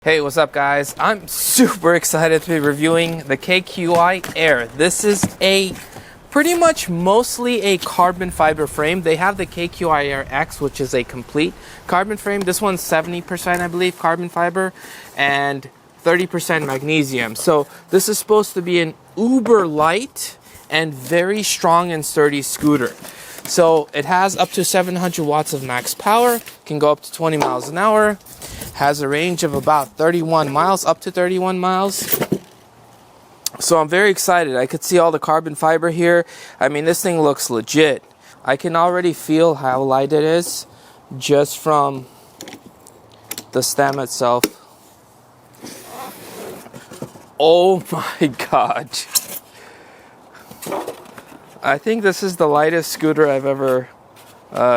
Hey, what's up guys? I'm super excited to be reviewing the KQi Air. This is a pretty much mostly a carbon fiber frame. They have the KQi Air X, which is a complete carbon frame. This one's 70%, I believe, carbon fiber and 30% magnesium. So this is supposed to be an uber light and very strong and sturdy scooter. So it has up to 700 watts of max power, can go up to 20 miles an hour, has a range of about 31 miles, up to 31 miles. So I'm very excited. I could see all the carbon fiber here. I mean, this thing looks legit. I can already feel how light it is just from the stem itself. Oh my God. I think this is the lightest scooter I've ever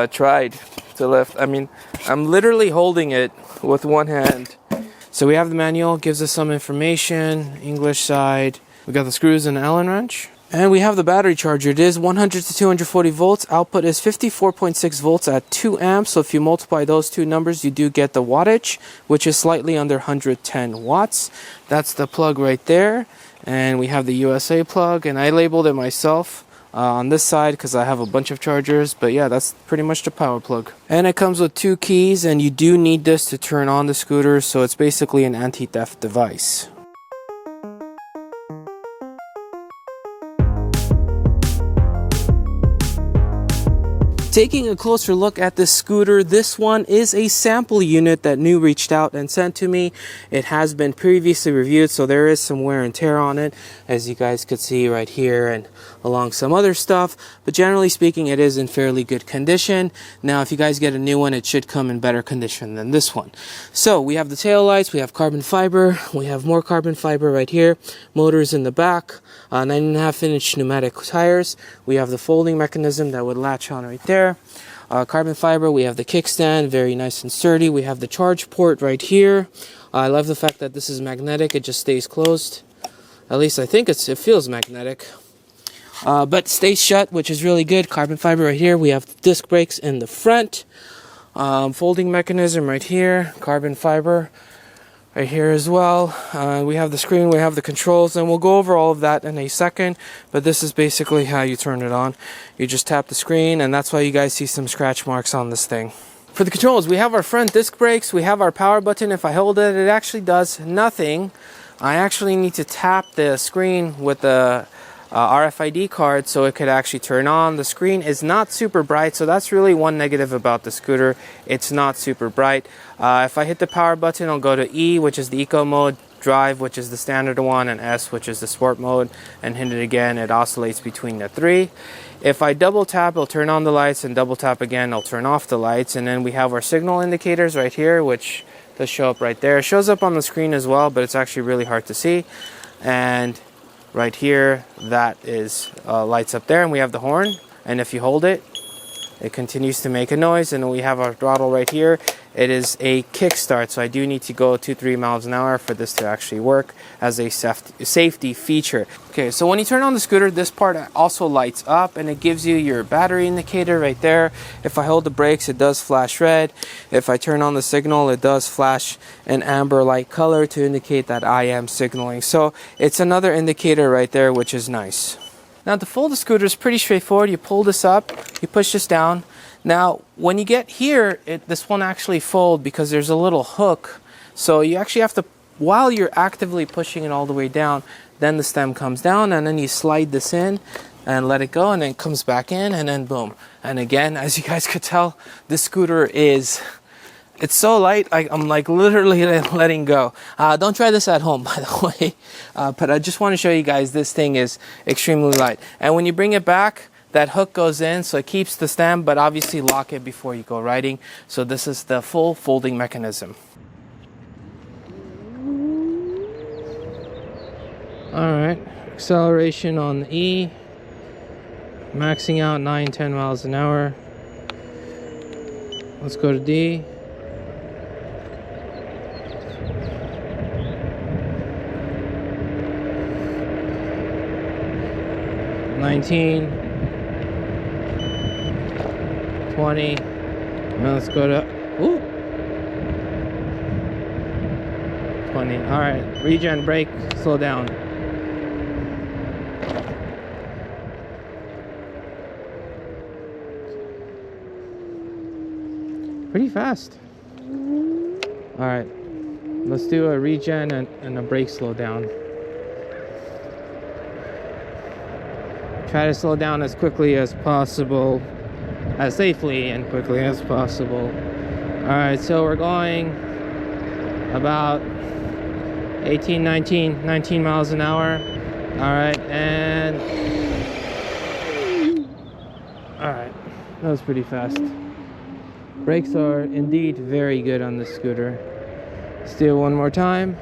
tried to lift. I mean, I'm literally holding it with one hand. So we have the manual, gives us some information, English side. We got the screws and the Allen wrench. And we have the battery charger. It is 100 to 240 volts. Output is 54.6 volts at 2 amps. So if you multiply those two numbers, you do get the wattage, which is slightly under 110 watts. That's the plug right there. And we have the USA plug, and I labeled it myself on this side because I have a bunch of chargers. But yeah, that's pretty much the power plug. And it comes with 2 keys, and you do need this to turn on the scooter. So it's basically an anti-theft device. Taking a closer look at this scooter, this one is a sample unit that NIU reached out and sent to me. It has been previously reviewed, so there is some wear and tear on it, as you guys could see right here and along some other stuff. But generally speaking, it is in fairly good condition. Now, if you guys get a new one, it should come in better condition than this one. So we have the tail lights, we have carbon fiber, we have more carbon fiber right here, motors in the back, 9.5-inch pneumatic tires. We have the folding mechanism that would latch on right there. Carbon fiber, we have the kickstand, very nice and sturdy. We have the charge port right here. I love the fact that this is magnetic, it just stays closed. At least I think it feels magnetic. But stays shut, which is really good. Carbon fiber right here. We have disc brakes in the front. Folding mechanism right here. Carbon fiber right here as well. We have the screen, we have the controls, and we'll go over all of that in a second. But this is basically how you turn it on. You just tap the screen, and that's why you guys see some scratch marks on this thing. For the controls, we have our front disc brakes, we have our power button. If I hold it, it actually does nothing. I actually need to tap the screen with the RFID card so it could actually turn on. The screen is not super bright, so that's really one negative about the scooter. It's not super bright. If I hit the power button, I'll go to E, which is the eco mode, drive, which is the standard one, and S, which is the sport mode, and hit it again. It oscillates between the 3. If I double tap, it'll turn on the lights, and double tap again, it'll turn off the lights. And then we have our signal indicators right here, which does show up right there. It shows up on the screen as well, but it's actually really hard to see. And right here, that is lights up there, and we have the horn, and if you hold it, it continues to make a noise. And we have our throttle right here. It is a kickstart, so I do need to go 2-3 miles an hour for this to actually work as a safety feature. Okay, so when you turn on the scooter, this part also lights up, and it gives you your battery indicator right there. If I hold the brakes, it does flash red. If I turn on the signal, it does flash an amber light color to indicate that I am signaling. So it's another indicator right there, which is nice. Now, to fold the scooter is pretty straightforward. You pull this up, you push this down. Now, when you get here, this won't actually fold because there's a little hook. So you actually have to, while you're actively pushing it all the way down, then the stem comes down, and then you slide this in and let it go, and then it comes back in, and then boom. And again, as you guys could tell, this scooter it's so light, I'm like literally letting go. Don't try this at home, by the way. But I just want to show you guys this thing is extremely light. And when you bring it back, that hook goes in, so it keeps the stem, but obviously lock it before you go riding. So this is the full folding mechanism. Alright, acceleration on E, maxing out 9-10 miles an hour. Let's go to D. $19, $20. Now let's go to, ooh, 20. All right, regen, brake, slow down. Pretty fast. All right, let's do a regen and a brake slow down. Try to slow down as quickly as possible, as safely and quickly as possible. All right, so we're going about 18, 19 miles an hour. All right, and all right, that was pretty fast. Brakes are indeed very good on this scooter. Let's do it one more time.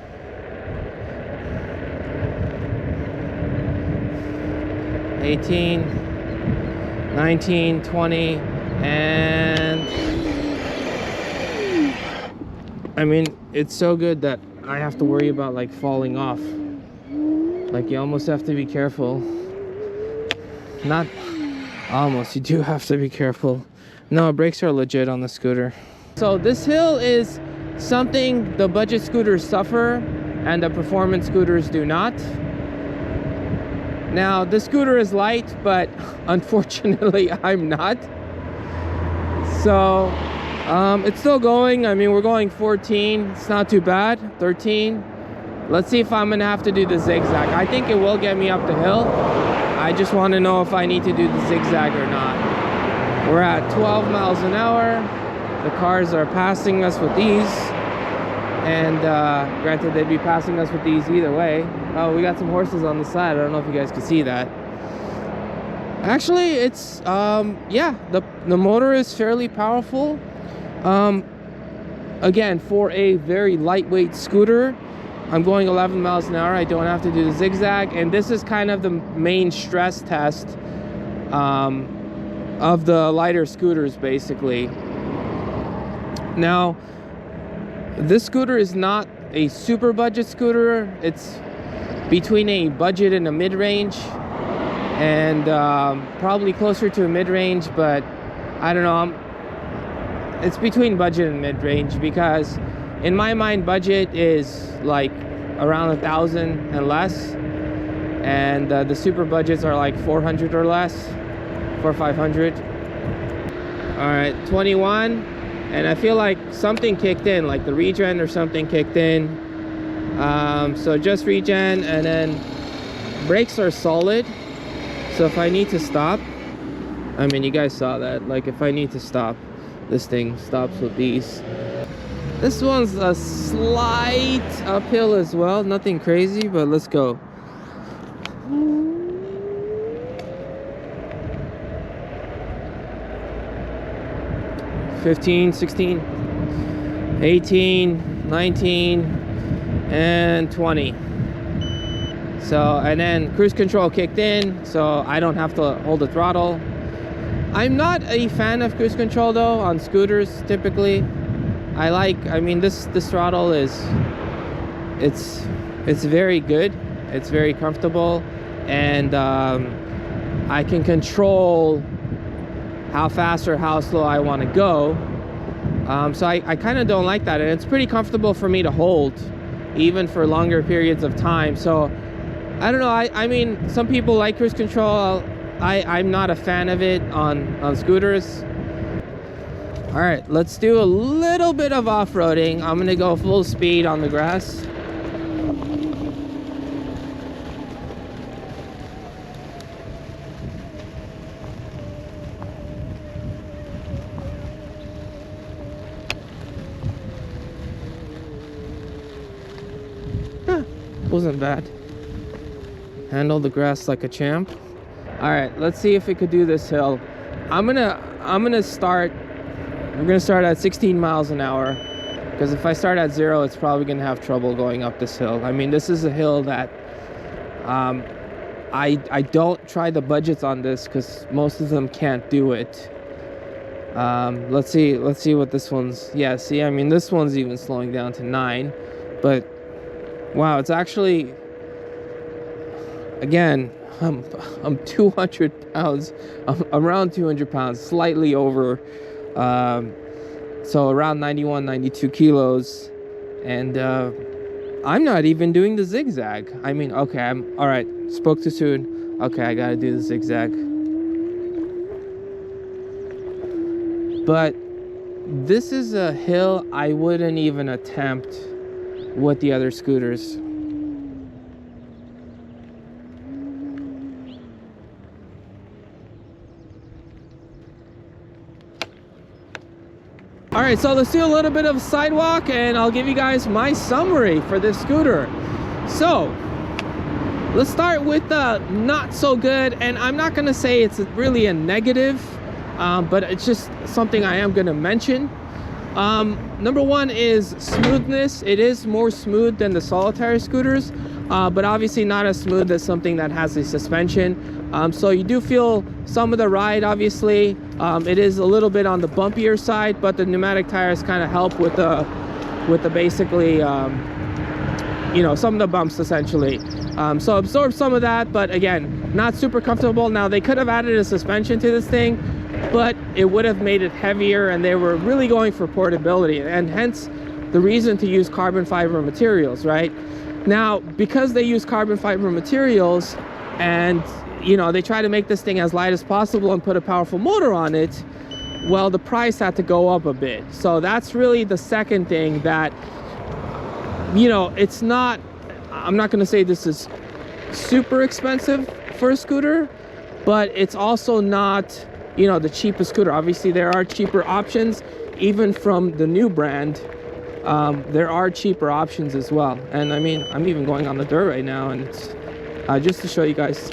$18, $19, $20, and I mean, it's so good that I have to worry about like falling off. Like, you almost have to be careful. Not almost, you do have to be careful. No, brakes are legit on the scooter. So this hill is something the budget scooters suffer and the performance scooters do not. Now, the scooter is light, but unfortunately I'm not. So it's still going. I mean, we're going 14. It's not too bad. 13. Let's see if I'm gonna have to do the zigzag. I think it will get me up the hill. I just want to know if I need to do the zigzag or not. We're at 12 miles an hour. The cars are passing us with these. And granted, they'd be passing us with these either way. Oh, we got some horses on the side. I don't know if you guys can see that. Actually, it's yeah, the motor is fairly powerful. Again, for a very lightweight scooter, I'm going 11 miles an hour. I don't have to do the zigzag, and this is kind of the main stress test of the lighter scooters, basically. Now, this scooter is not a super budget scooter. It's between a budget and a mid-range, and probably closer to a mid-range, but I don't know. It's between budget and mid-range, because in my mind, budget is like around 1,000 and less, and the super budgets are like 400 or less, 400 or 500. All right, 21. And I feel like something kicked in, like the regen or something kicked in. So just regen, and then brakes are solid. So if I need to stop, I mean, you guys saw that. Like, if I need to stop, this thing stops with these. This one's a slight uphill as well. Nothing crazy, but let's go. $15, $16, $18, $19, and $20. So, and then cruise control kicked in, so I don't have to hold the throttle. I'm not a fan of cruise control though on scooters typically. I mean, this throttle is, it's very good. It's very comfortable, and I can control how fast or how slow I want to go. So I kind of don't like that, and it's pretty comfortable for me to hold even for longer periods of time. So I don't know, I mean, some people like cruise control. I'm not a fan of it on scooters. All right, let's do a little bit of off-roading. I'm gonna go full speed on the grass. Wasn't bad. Handle the grass like a champ. All right, let's see if we could do this hill. We're gonna start at 16 miles an hour, because if I start at 0, it's probably gonna have trouble going up this hill. I mean, this is a hill that I don't try the budgets on this, because most of them can't do it. Let's see what this one's. Yeah, see, I mean, this one's even slowing down to 9, but wow, it's actually, again, I'm 200 pounds. I'm around 200 pounds, slightly over. So around 91, 92 kilos. And I'm not even doing the zigzag. I mean, okay, I'm all right. Spoke too soon. Okay, I gotta do the zigzag. But this is a hill I wouldn't even attempt with the other scooters. All right, so let's do a little bit of sidewalk and I'll give you guys my summary for this scooter. So let's start with the not so good, and I'm not gonna say it's really a negative, but it's just something I am gonna mention. Number one is smoothness. It is more smooth than the solitary scooters, but obviously not as smooth as something that has a suspension. So you do feel some of the ride, obviously. It is a little bit on the bumpier side, but the pneumatic tires kind of help with the basically, you know, some of the bumps essentially. So absorb some of that, but again, not super comfortable. Now they could have added a suspension to this thing, but it would have made it heavier, and they were really going for portability, and hence the reason to use carbon fiber materials, right? Now, because they use carbon fiber materials and, you know, they try to make this thing as light as possible and put a powerful motor on it, well, the price had to go up a bit. So that's really the second thing that, you know, it's not, I'm not going to say this is super expensive for a scooter, but it's also not, you know, the cheapest scooter. Obviously there are cheaper options, even from the new brand. There are cheaper options as well. And I mean, I'm even going on the dirt right now, and it's just to show you guys.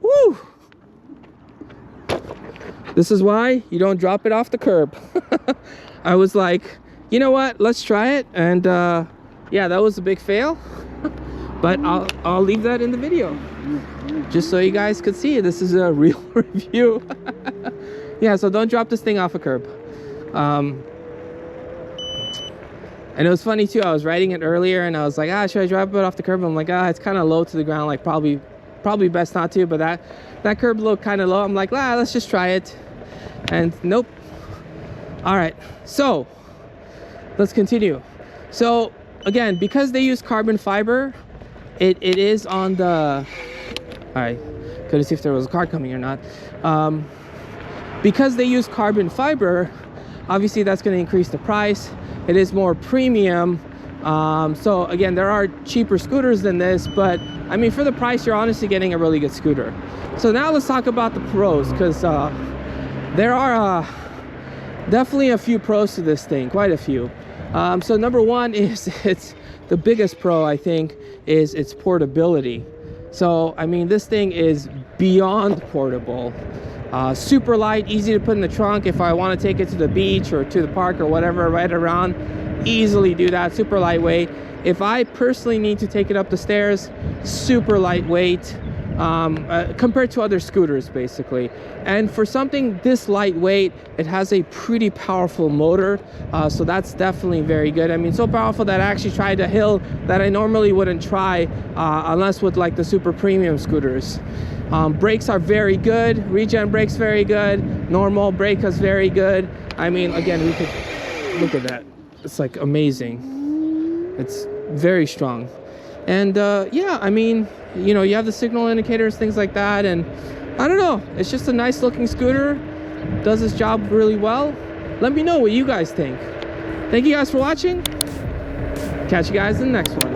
Woo! This is why you don't drop it off the curb. I was like, you know what, let's try it. And yeah, that was a big fail. But I'll leave that in the video, just so you guys could see this is a real review. Yeah, so don't drop this thing off a curb. And it was funny too, I was riding it earlier and I was like, should I drop it off the curb? I'm like, it's kind of low to the ground, like probably best not to, but that curb looked kind of low. I'm like, let's just try it. And nope. All right, so let's continue. So again, because they use carbon fiber, it is on the, all right, couldn't see if there was a car coming or not. Because they use carbon fiber, obviously that's going to increase the price. It is more premium. So again, there are cheaper scooters than this, but I mean, for the price, you're honestly getting a really good scooter. So now let's talk about the pros, because there are definitely a few pros to this thing, quite a few. So number one is it's the biggest pro, I think, is its portability. So I mean, this thing is beyond portable. Super light, easy to put in the trunk. If I want to take it to the beach or to the park or whatever, right around, easily do that. Super lightweight. If I personally need to take it up the stairs, super lightweight compared to other scooters, basically. And for something this lightweight, it has a pretty powerful motor, so that's definitely very good. I mean, so powerful that I actually tried a hill that I normally wouldn't try unless with like the super premium scooters. Brakes are very good. Regen brakes very good. Normal brake is very good. I mean, again, we could look at that. It's like amazing. It's very strong. And yeah, I mean, you know, you have the signal indicators, things like that, and I don't know, it's just a nice looking scooter, does its job really well. Let me know what you guys think. Thank you guys for watching. Catch you guys in the next one.